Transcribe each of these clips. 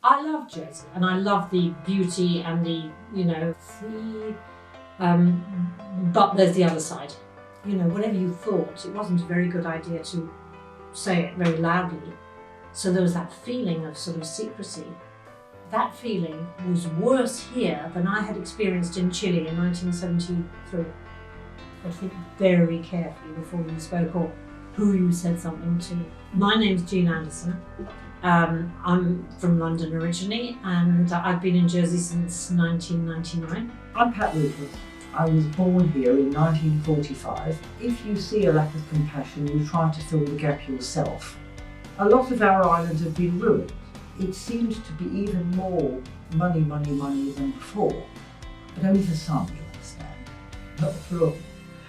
I love Jersey, and I love the beauty and the, but there's the other side. Whatever you thought, it wasn't a very good idea to say it very loudly. So there was that feeling of sort of secrecy. That feeling was worse here than I had experienced in Chile in 1973. But think very carefully before you spoke or who you said something to. My name's Jean Anderson. I'm from London originally, and I've been in Jersey since 1999. I'm Pat Lucas. I was born here in 1945. If you see a lack of compassion, you try to fill the gap yourself. A lot of our islands have been ruined. It seems to be even more money than before. But only for some, you understand. Not for all.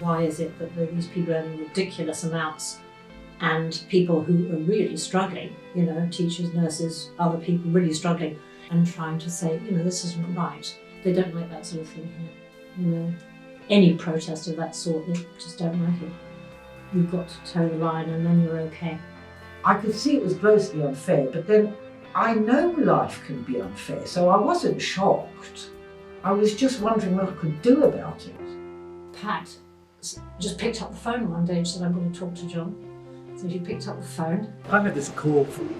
Why is it that these people earn ridiculous amounts and people who are really struggling, teachers, nurses, other people really struggling and trying to say, this isn't right. They don't like that sort of thing here. Any protest of that sort, they just don't like it. You've got to toe the line and then you're okay. I could see it was grossly unfair, but then I know life can be unfair, so I wasn't shocked. I was just wondering what I could do about it. Pat just picked up the phone one day and said, I'm going to talk to John. So she picked up the phone. I had this call from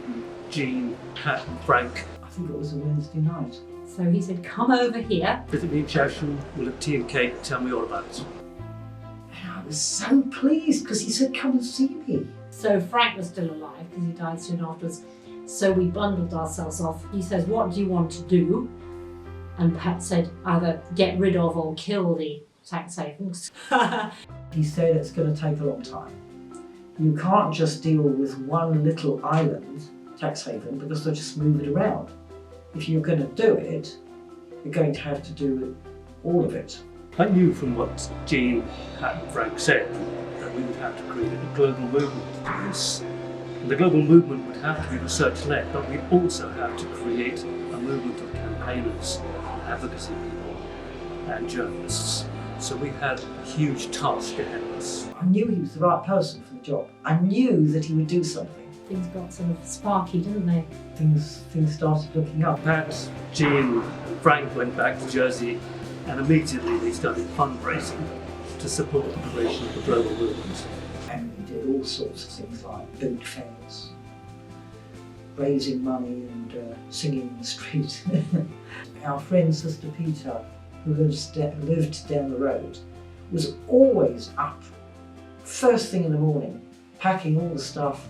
Jean, Pat and Frank. I think it was a Wednesday night. So he said, come over here. Visit me in Chowsham, we'll have tea and cake, tell me all about it. And I was so pleased because he said, come and see me. So Frank was still alive because he died soon afterwards. So we bundled ourselves off. He says, what do you want to do? And Pat said, either get rid of or kill the tax havens. He said it's going to take a long time. You can't just deal with one little island, tax haven, because they'll just move it around. If you're going to do it, you're going to have to do all of it. I knew from what Jean, Pat and Frank said that we would have to create a global movement to this. And the global movement would have to be research-led, but we'd also have to create a movement of campaigners, advocacy people and journalists. So we had a huge task ahead of us. I knew he was the right person for the job. I knew that he would do something. Things got sort of sparky, didn't they? Things started looking up. Pat, Jean and Frank went back to Jersey and immediately they started fundraising to support the creation of the global movement. And we did all sorts of things like boot fairs, raising money and singing in the street. Our friend Sister Peter, who lived down the road, was always up first thing in the morning, packing all the stuff,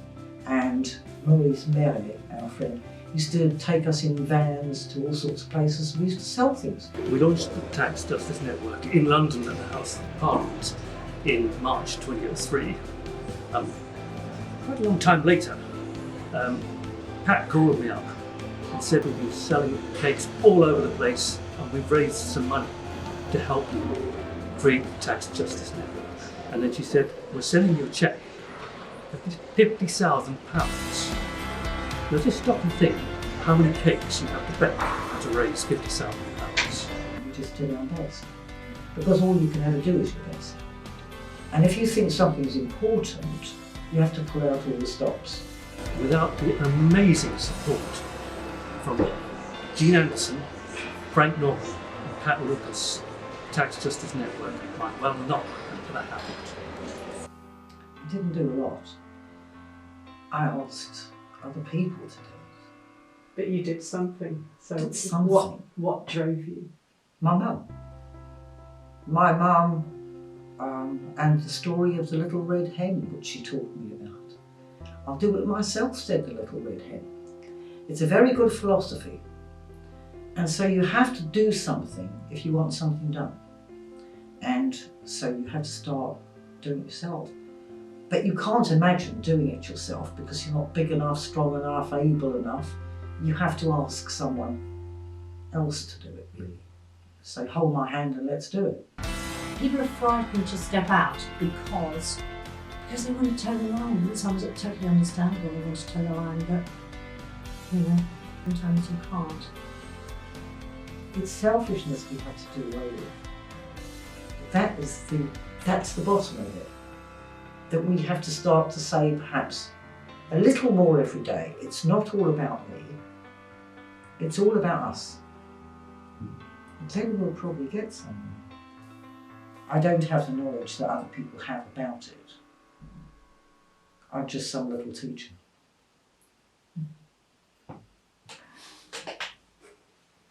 and Maurice Merritt, our friend, used to take us in vans to all sorts of places. We used to sell things. We launched the Tax Justice Network in London at the House of Parliament in March 2003. Quite a long time later, Pat called me up and said we've been selling cakes all over the place and we've raised some money to help you create the Tax Justice Network. And then she said, we're sending you a cheque for £50,000. Now just stop and think how many cakes you have to bake to raise £50,000. We just did our best. Because all you can ever do is your best. And if you think something's important, you have to pull out all the stops. Without the amazing support from Jean Anderson, Frank Norman and Pat Lucas, Tax Justice Network might well not have that happened. I didn't do a lot. I asked other people to do it. But you did something. So Did something. What drove you? My mum. My mum and the story of the little red hen, which she taught me about. I'll do it myself, said the little red hen. It's a very good philosophy. And so you have to do something if you want something done. And so you have to start doing it yourself. But you can't imagine doing it yourself because you're not big enough, strong enough, able enough. You have to ask someone else to do it, really. So hold my hand and let's do it. People are frightened to step out because they want to toe the line. And sometimes it's totally understandable they want to toe the line, but sometimes you can't. It's selfishness we have to do away with. That's the bottom of it. That we have to start to say perhaps a little more every day. It's not all about me. It's all about us. Then we'll probably get somewhere. I don't have the knowledge that other people have about it. I'm just some little teacher.